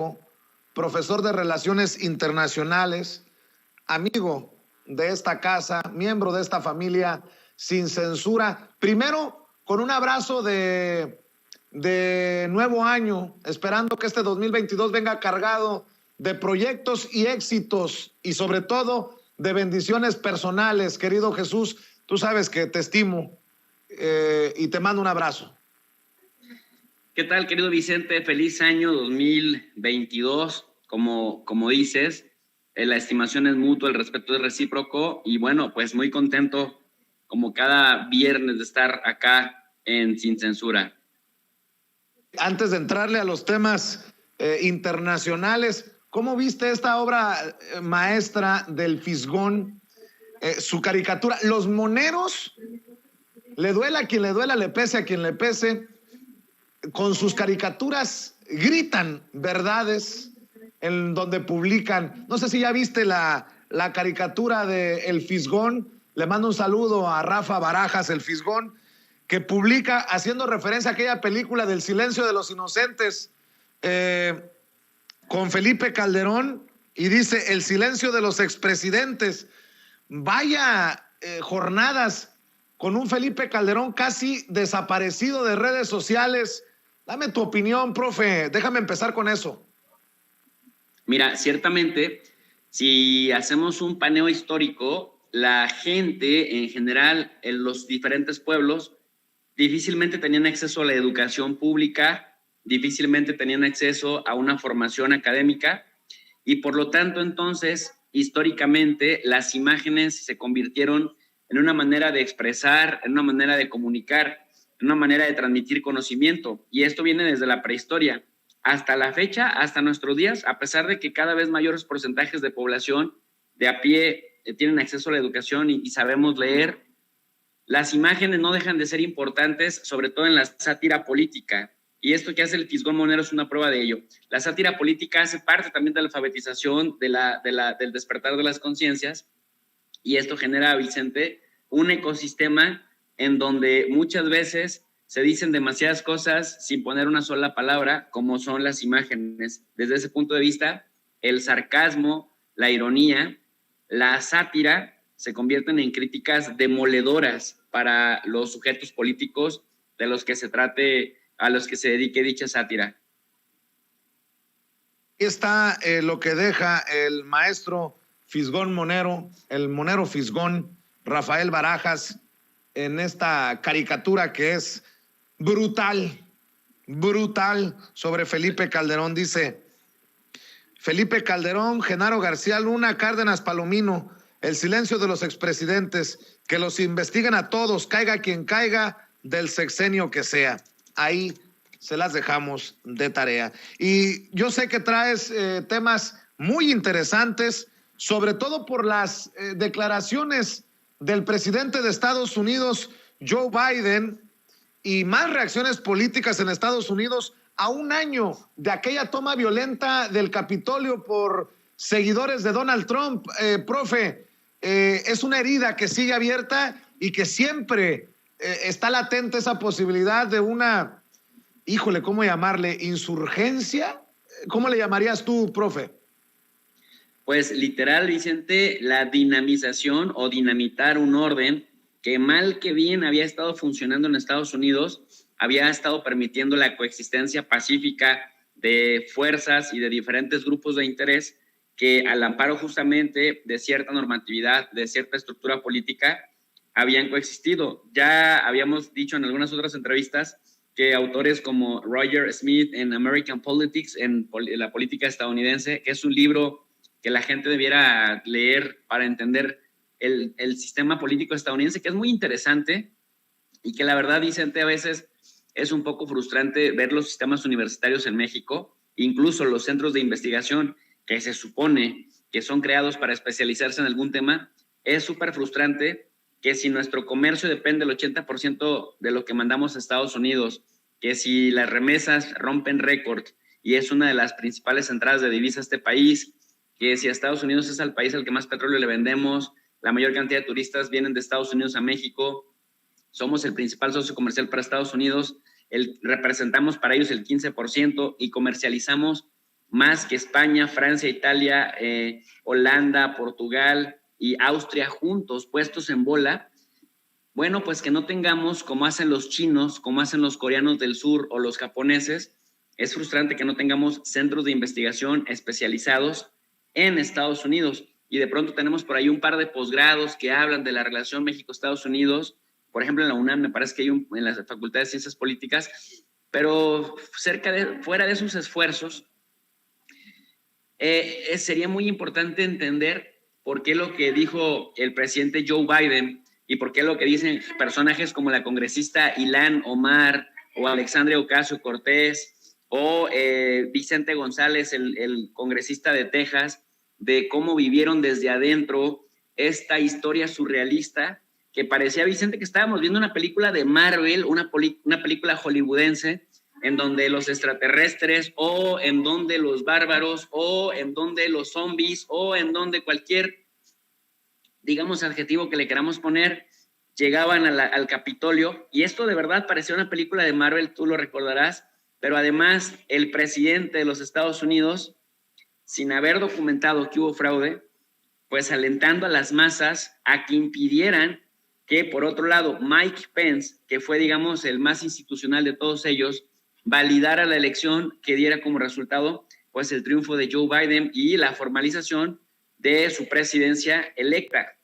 Trejo, profesor de Relaciones Internacionales, amigo de esta casa, miembro de esta familia Sin Censura. Primero, con un abrazo de nuevo año, esperando que este 2022 venga cargado de proyectos y éxitos y sobre todo de bendiciones personales. Querido Jesús, tú sabes que te estimo y te mando un abrazo. ¿Qué tal, querido Vicente? Feliz año 2022. Como dices, la estimación es mutua, el respeto es recíproco y bueno, pues muy contento como cada viernes de estar acá en Sin Censura. Antes de entrarle a los temas internacionales, ¿cómo viste esta obra maestra del Fisgón? Su caricatura, los moneros, le duela a quien le duela, le pese a quien le pese, con sus caricaturas gritan verdades en donde publican. No sé si ya viste la caricatura de El Fisgón. Le mando un saludo a Rafa Barajas, El Fisgón, que publica haciendo referencia a aquella película del Silencio de los Inocentes con Felipe Calderón, y dice El silencio de los expresidentes. Vaya jornadas con un Felipe Calderón casi desaparecido de redes sociales. Dame tu opinión, profe. Déjame empezar con eso. Mira, ciertamente, si hacemos un paneo histórico, la gente en general en los diferentes pueblos difícilmente tenían acceso a la educación pública, difícilmente tenían acceso a una formación académica y por lo tanto entonces históricamente las imágenes se convirtieron en una manera de expresar, en una manera de comunicar, en una manera de transmitir conocimiento, y esto viene desde la prehistoria hasta la fecha, hasta nuestros días, a pesar de que cada vez mayores porcentajes de población de a pie tienen acceso a la educación y sabemos leer. Las imágenes no dejan de ser importantes, sobre todo en la sátira política. Y esto que hace el Fisgón Monero es una prueba de ello. La sátira política hace parte también de la alfabetización, del despertar de las conciencias. Y esto genera, Vicente, un ecosistema en donde muchas veces se dicen demasiadas cosas sin poner una sola palabra, como son las imágenes. Desde ese punto de vista, el sarcasmo, la ironía, la sátira se convierten en críticas demoledoras para los sujetos políticos de los que se trate, a los que se dedique dicha sátira. Aquí está lo que deja el maestro Fisgón Monero, el Monero Fisgón, Rafael Barajas, en esta caricatura que es brutal, brutal, sobre Felipe Calderón. Dice: Felipe Calderón, Genaro García Luna, Cárdenas Palomino, el silencio de los expresidentes, que los investiguen a todos, caiga quien caiga, del sexenio que sea. Ahí se las dejamos de tarea. Y yo sé que traes temas muy interesantes, sobre todo por las declaraciones del presidente de Estados Unidos, Joe Biden, y más reacciones políticas en Estados Unidos a un año de aquella toma violenta del Capitolio por seguidores de Donald Trump. Profe, es una herida que sigue abierta y que siempre está latente esa posibilidad de una, híjole, ¿cómo llamarle? ¿Insurgencia? ¿Cómo le llamarías tú, profe? Pues literal, Vicente, la dinamización o dinamitar un orden que mal que bien había estado funcionando en Estados Unidos, había estado permitiendo la coexistencia pacífica de fuerzas y de diferentes grupos de interés que al amparo justamente de cierta normatividad, de cierta estructura política, habían coexistido. Ya habíamos dicho en algunas otras entrevistas que autores como Roger Smith en American Politics, en la política estadounidense, que es un libro que la gente debiera leer para entender el sistema político estadounidense, que es muy interesante y que la verdad, Vicente, a veces es un poco frustrante ver los sistemas universitarios en México, incluso los centros de investigación que se supone que son creados para especializarse en algún tema. Es súper frustrante que si nuestro comercio depende del 80% de lo que mandamos a Estados Unidos, que si las remesas rompen récord y es una de las principales entradas de divisas a este país, que si a Estados Unidos es el país al que más petróleo le vendemos, la mayor cantidad de turistas vienen de Estados Unidos a México, somos el principal socio comercial para Estados Unidos, representamos para ellos el 15% y comercializamos más que España, Francia, Italia, Holanda, Portugal y Austria juntos, puestos en bola. Bueno, pues que no tengamos, como hacen los chinos, como hacen los coreanos del sur o los japoneses, es frustrante que no tengamos centros de investigación especializados en Estados Unidos. Y de pronto tenemos por ahí un par de posgrados que hablan de la relación México-Estados Unidos. Por ejemplo, en la UNAM me parece que hay en la Facultad de Ciencias Políticas, pero fuera de esos esfuerzos, sería muy importante entender por qué lo que dijo el presidente Joe Biden y por qué lo que dicen personajes como la congresista Ilhan Omar o Alexandria Ocasio-Cortez o Vicente González, el congresista de Texas, de cómo vivieron desde adentro esta historia surrealista que parecía, Vicente, que estábamos viendo una película de Marvel, una película hollywoodense, en donde los extraterrestres o en donde los bárbaros o en donde los zombies o en donde cualquier, digamos, adjetivo que le queramos poner, llegaban al Capitolio. Y esto de verdad parecía una película de Marvel, tú lo recordarás, pero además el presidente de los Estados Unidos, sin haber documentado que hubo fraude, pues alentando a las masas a que impidieran que, por otro lado, Mike Pence, que fue, digamos, el más institucional de todos ellos, validara la elección que diera como resultado, pues, el triunfo de Joe Biden y la formalización de su presidencia electa.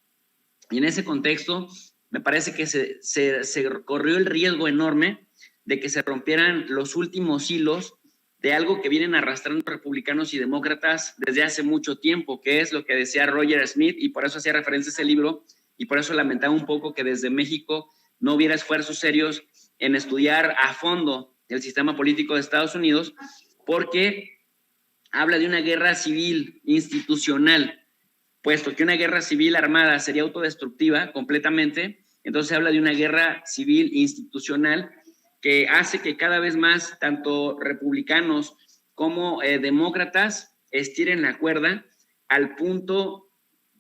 Y en ese contexto, me parece que se corrió el riesgo enorme de que se rompieran los últimos hilos de algo que vienen arrastrando republicanos y demócratas desde hace mucho tiempo, que es lo que decía Roger Smith, y por eso hacía referencia a ese libro, y por eso lamentaba un poco que desde México no hubiera esfuerzos serios en estudiar a fondo el sistema político de Estados Unidos, porque habla de una guerra civil institucional, puesto que una guerra civil armada sería autodestructiva completamente. Entonces habla de una guerra civil institucional que hace que cada vez más tanto republicanos como demócratas estiren la cuerda al punto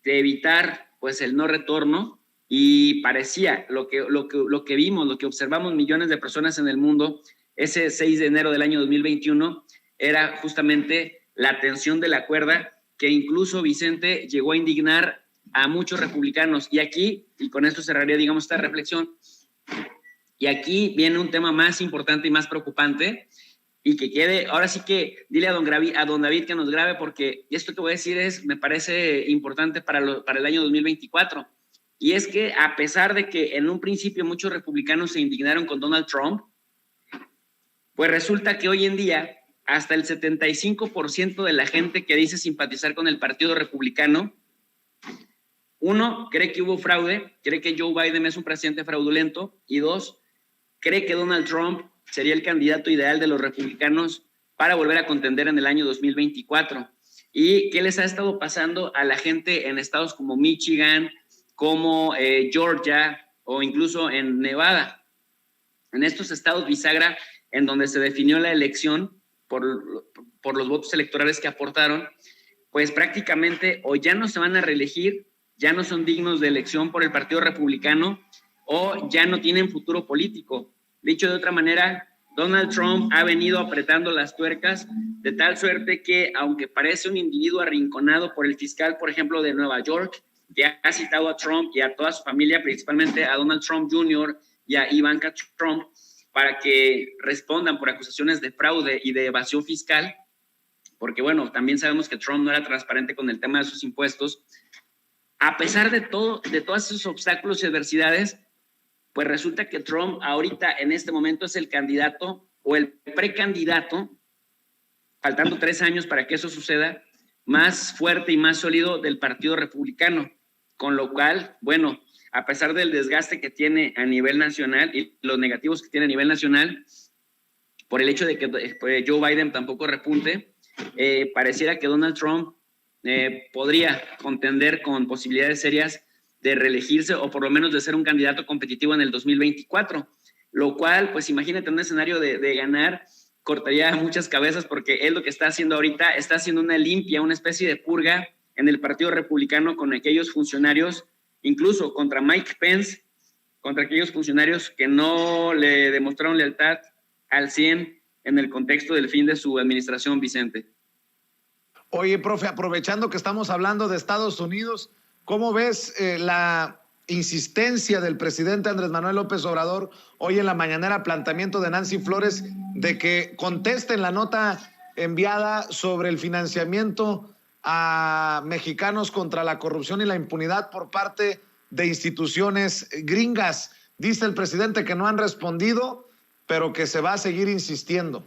de evitar, pues, el no retorno. Y parecía lo que vimos, lo que observamos millones de personas en el mundo ese 6 de enero del año 2021 era justamente la tensión de la cuerda, que incluso, Vicente, llegó a indignar a muchos republicanos. Y aquí, y con esto cerraría, digamos, esta reflexión, y aquí viene un tema más importante y más preocupante, y que quede, ahora sí que dile a don David que nos grabe, porque esto que voy a decir me parece importante para el año 2024. Y es que, a pesar de que en un principio muchos republicanos se indignaron con Donald Trump, pues resulta que hoy en día hasta el 75% de la gente que dice simpatizar con el Partido Republicano, uno, cree que hubo fraude, cree que Joe Biden es un presidente fraudulento, y dos, cree que Donald Trump sería el candidato ideal de los republicanos para volver a contender en el año 2024. ¿Y qué les ha estado pasando a la gente en estados como Michigan, como Georgia o incluso en Nevada? En estos estados bisagra, en donde se definió la elección por los votos electorales que aportaron, pues prácticamente o ya no se van a reelegir, ya no son dignos de elección por el Partido Republicano, o ya no tienen futuro político. Dicho de otra manera, Donald Trump ha venido apretando las tuercas de tal suerte que, aunque parece un individuo arrinconado por el fiscal, por ejemplo, de Nueva York, que ha citado a Trump y a toda su familia, principalmente a Donald Trump Jr. y a Ivanka Trump, para que respondan por acusaciones de fraude y de evasión fiscal, porque, bueno, también sabemos que Trump no era transparente con el tema de sus impuestos. A pesar de todos esos obstáculos y adversidades, pues resulta que Trump ahorita, en este momento, es el candidato o el precandidato, faltando 3 años para que eso suceda, más fuerte y más sólido del Partido Republicano. Con lo cual, bueno, a pesar del desgaste que tiene a nivel nacional y los negativos que tiene a nivel nacional, por el hecho de que Joe Biden tampoco repunte, pareciera que Donald Trump podría contender con posibilidades serias de reelegirse o por lo menos de ser un candidato competitivo en el 2024, lo cual, pues imagínate, un escenario de ganar, cortaría muchas cabezas, porque él lo que está haciendo ahorita, está haciendo una limpia, una especie de purga en el Partido Republicano con aquellos funcionarios, incluso contra Mike Pence, contra aquellos funcionarios que no le demostraron lealtad al 100 en el contexto del fin de su administración, Vicente. Oye, profe, aprovechando que estamos hablando de Estados Unidos, ¿cómo ves la insistencia del presidente Andrés Manuel López Obrador hoy en la mañanera, planteamiento de Nancy Flores de que contesten la nota enviada sobre el financiamiento a mexicanos contra la corrupción y la impunidad por parte de instituciones gringas? Dice el presidente que no han respondido, pero que se va a seguir insistiendo.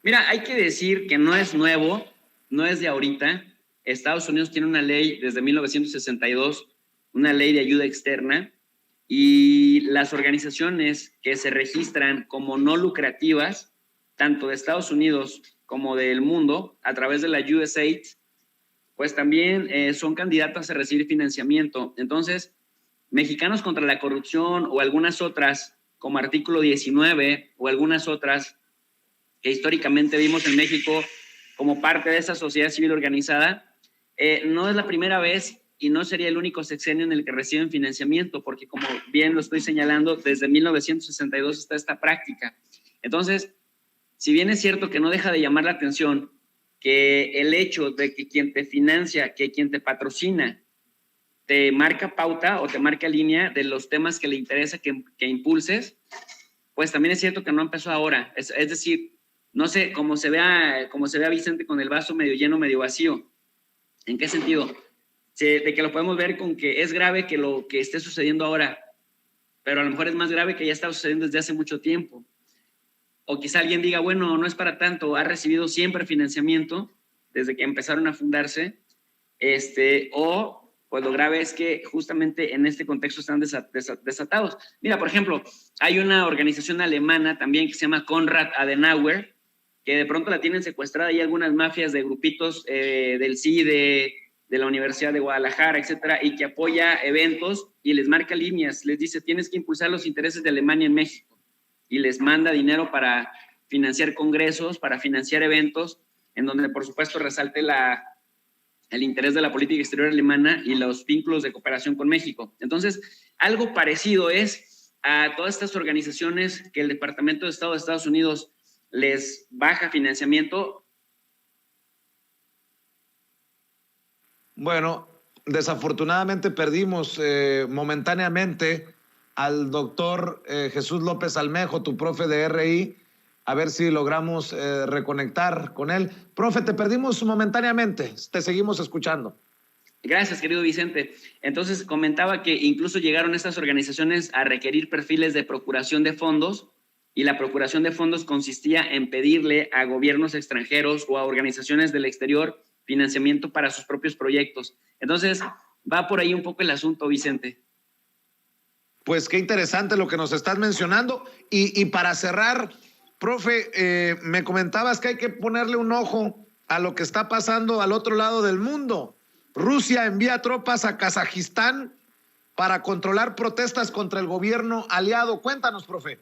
Mira, hay que decir que no es nuevo, no es de ahorita. Estados Unidos tiene una ley desde 1962, una ley de ayuda externa, y las organizaciones que se registran como no lucrativas, tanto de Estados Unidos como del mundo, a través de la USAID, pues también son candidatas a recibir financiamiento. Entonces, Mexicanos contra la Corrupción o algunas otras, como Artículo 19 o algunas otras, que históricamente vimos en México como parte de esa sociedad civil organizada, no es la primera vez y no sería el único sexenio en el que reciben financiamiento, porque como bien lo estoy señalando, desde 1962 está esta práctica. Entonces, si bien es cierto que no deja de llamar la atención que el hecho de que quien te financia, que quien te patrocina, te marca pauta o te marca línea de los temas que le interesa que impulses, pues también es cierto que no empezó ahora. Es decir, no sé cómo se vea Vicente con el vaso medio lleno, medio vacío. ¿En qué sentido? De que lo podemos ver con que es grave que lo que esté sucediendo ahora, pero a lo mejor es más grave que ya está sucediendo desde hace mucho tiempo. O quizá alguien diga, bueno, no es para tanto, ha recibido siempre financiamiento desde que empezaron a fundarse, o pues lo grave es que justamente en este contexto están desatados. Mira, por ejemplo, hay una organización alemana también que se llama Konrad Adenauer, que de pronto la tienen secuestrada y algunas mafias de grupitos del CIDE, de la Universidad de Guadalajara, etcétera, y que apoya eventos y les marca líneas, les dice, tienes que impulsar los intereses de Alemania en México, y les manda dinero para financiar congresos, para financiar eventos, en donde por supuesto resalte el interés de la política exterior alemana y los vínculos de cooperación con México. Entonces, algo parecido es a todas estas organizaciones que el Departamento de Estado de Estados Unidos les baja financiamiento. Bueno, desafortunadamente perdimos momentáneamente al doctor Jesús López Almejo, tu profe de RI, a ver si logramos reconectar con él. Profe, te perdimos momentáneamente, te seguimos escuchando. Gracias, querido Vicente. Entonces, comentaba que incluso llegaron estas organizaciones a requerir perfiles de procuración de fondos, y la procuración de fondos consistía en pedirle a gobiernos extranjeros o a organizaciones del exterior financiamiento para sus propios proyectos. Entonces, va por ahí un poco el asunto, Vicente. Pues qué interesante lo que nos estás mencionando. Y para cerrar, profe, me comentabas que hay que ponerle un ojo a lo que está pasando al otro lado del mundo. Rusia envía tropas a Kazajistán para controlar protestas contra el gobierno aliado. Cuéntanos, profe.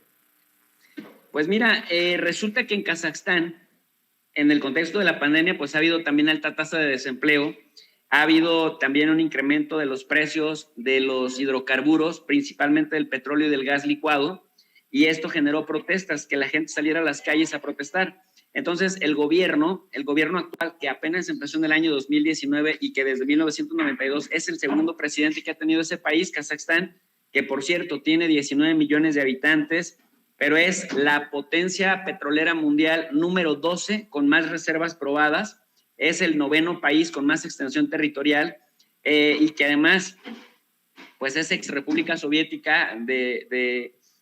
Pues mira, resulta que en Kazajstán, en el contexto de la pandemia, pues ha habido también alta tasa de desempleo, ha habido también un incremento de los precios de los hidrocarburos, principalmente del petróleo y del gas licuado, y esto generó protestas, que la gente saliera a las calles a protestar. Entonces, el gobierno actual, que apenas empezó en el año 2019 y que desde 1992 es el segundo presidente que ha tenido ese país, Kazajstán, que por cierto tiene 19 millones de habitantes, pero es la potencia petrolera mundial número 12 con más reservas probadas, es el 9º país con más extensión territorial, y que además pues es ex república soviética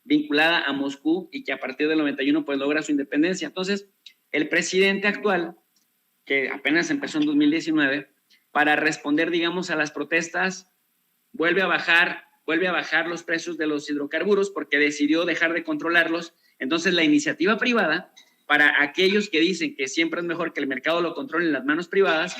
vinculada a Moscú, y que a partir del 91 pues logra su independencia. Entonces, el presidente actual, que apenas empezó en 2019, para responder, digamos, a las protestas, vuelve a bajar los precios de los hidrocarburos porque decidió dejar de controlarlos. Entonces, la iniciativa privada, para aquellos que dicen que siempre es mejor que el mercado lo controlen las manos privadas,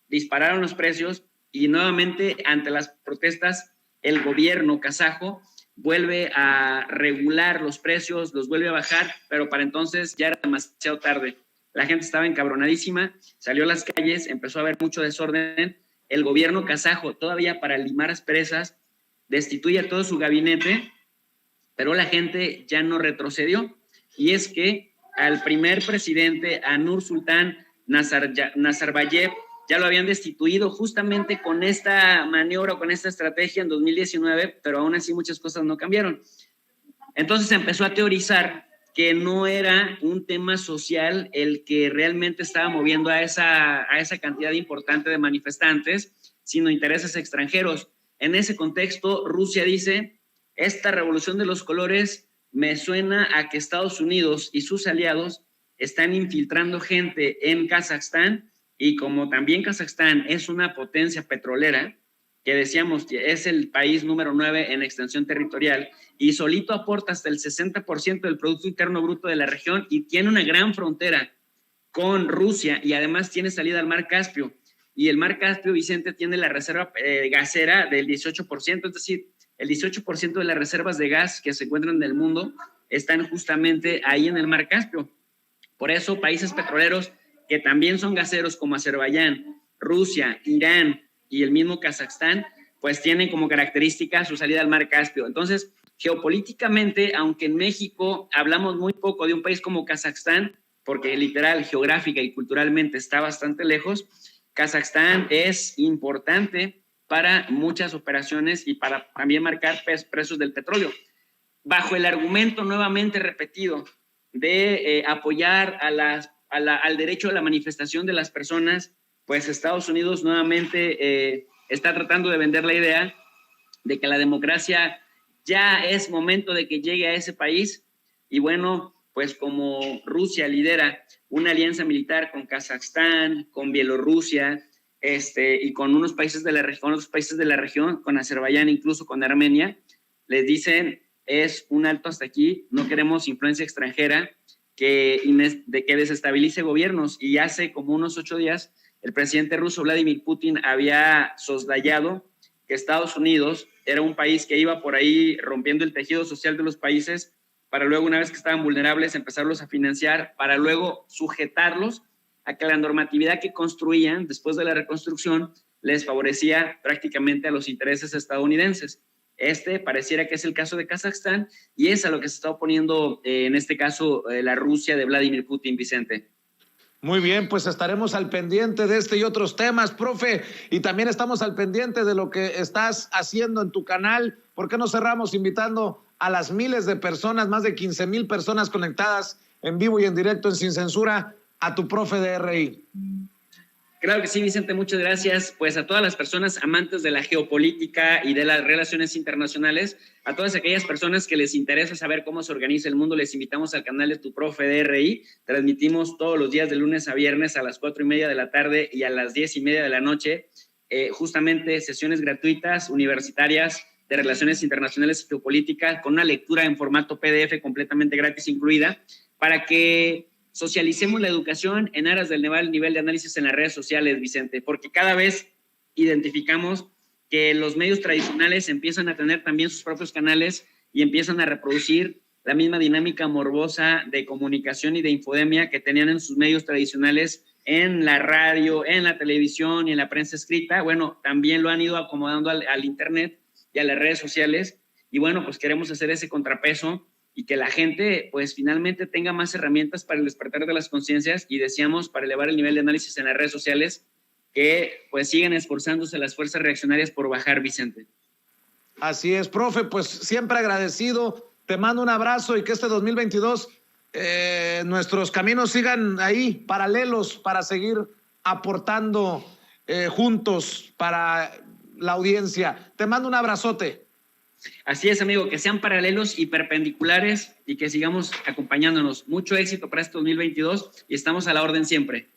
dispararon los precios, y nuevamente ante las protestas el gobierno kazajo vuelve a regular los precios, los vuelve a bajar, pero para entonces ya era demasiado tarde. La gente estaba encabronadísima, salió a las calles, empezó a haber mucho desorden. El gobierno kazajo, todavía para limar asperezas, destituye a todo su gabinete, pero la gente ya no retrocedió. Y es que al primer presidente, a Nur Sultán Nazarbayev ya lo habían destituido justamente con esta maniobra, con esta estrategia en 2019, pero aún así muchas cosas no cambiaron. Entonces se empezó a teorizar que no era un tema social el que realmente estaba moviendo a esa cantidad importante de manifestantes, sino intereses extranjeros. En ese contexto, Rusia dice, esta revolución de los colores me suena a que Estados Unidos y sus aliados están infiltrando gente en Kazajstán, y como también Kazajstán es una potencia petrolera, que decíamos que es el país número 9 en extensión territorial y solito aporta hasta el 60% del Producto Interno Bruto de la región y tiene una gran frontera con Rusia y además tiene salida al Mar Caspio. Y el Mar Caspio, Vicente, tiene la reserva gasera del 18%, es decir, el 18% de las reservas de gas que se encuentran en el mundo están justamente ahí en el Mar Caspio. Por eso, países petroleros que también son gaseros como Azerbaiyán, Rusia, Irán y el mismo Kazajstán, pues tienen como característica su salida al Mar Caspio. Entonces, geopolíticamente, aunque en México hablamos muy poco de un país como Kazajstán, porque literal, geográfica y culturalmente está bastante lejos, Kazajstán es importante para muchas operaciones y para también marcar precios del petróleo. Bajo el argumento nuevamente repetido de apoyar al derecho a la manifestación de las personas, pues Estados Unidos nuevamente está tratando de vender la idea de que la democracia ya es momento de que llegue a ese país. Y bueno, pues como Rusia lidera una alianza militar con Kazajstán, con Bielorrusia, y con unos países de la región, con Azerbaiyán, incluso con Armenia, les dicen, es un alto hasta aquí, no queremos influencia extranjera que desestabilice gobiernos. Y hace como unos 8 días, el presidente ruso Vladimir Putin había soslayado que Estados Unidos era un país que iba por ahí rompiendo el tejido social de los países para luego, una vez que estaban vulnerables, empezarlos a financiar, para luego sujetarlos a que la normatividad que construían después de la reconstrucción les favorecía prácticamente a los intereses estadounidenses. Pareciera que es el caso de Kazajstán y es a lo que se está oponiendo en este caso la Rusia de Vladimir Putin, Vicente. Muy bien, pues estaremos al pendiente de este y otros temas, profe, y también estamos al pendiente de lo que estás haciendo en tu canal. ¿Por qué no cerramos invitando a las miles de personas, más de 15,000 personas conectadas en vivo y en directo en Sin Censura, a tu profe de RI? Claro que sí, Vicente, muchas gracias. Pues a todas las personas amantes de la geopolítica y de las relaciones internacionales, a todas aquellas personas que les interesa saber cómo se organiza el mundo, les invitamos al canal de Tu Profe de RI. Transmitimos todos los días de lunes a viernes a las 4:30 de la tarde y a las 10:30 de la noche, justamente sesiones gratuitas, universitarias, de relaciones internacionales y geopolítica, con una lectura en formato PDF completamente gratis incluida, para que socialicemos la educación en aras del nivel de análisis en las redes sociales, Vicente, porque cada vez identificamos que los medios tradicionales empiezan a tener también sus propios canales y empiezan a reproducir la misma dinámica morbosa de comunicación y de infodemia que tenían en sus medios tradicionales, en la radio, en la televisión y en la prensa escrita. Bueno, también lo han ido acomodando al internet y a las redes sociales, y bueno, pues queremos hacer ese contrapeso y que la gente pues finalmente tenga más herramientas para el despertar de las conciencias y deseamos para elevar el nivel de análisis en las redes sociales, que pues siguen esforzándose las fuerzas reaccionarias por bajar, Vicente. Así es, profe, pues siempre agradecido, te mando un abrazo y que este 2022 nuestros caminos sigan ahí, paralelos, para seguir aportando juntos para la audiencia. Te mando un abrazote. Así es, amigo, que sean paralelos y perpendiculares y que sigamos acompañándonos. Mucho éxito para este 2022 y estamos a la orden siempre.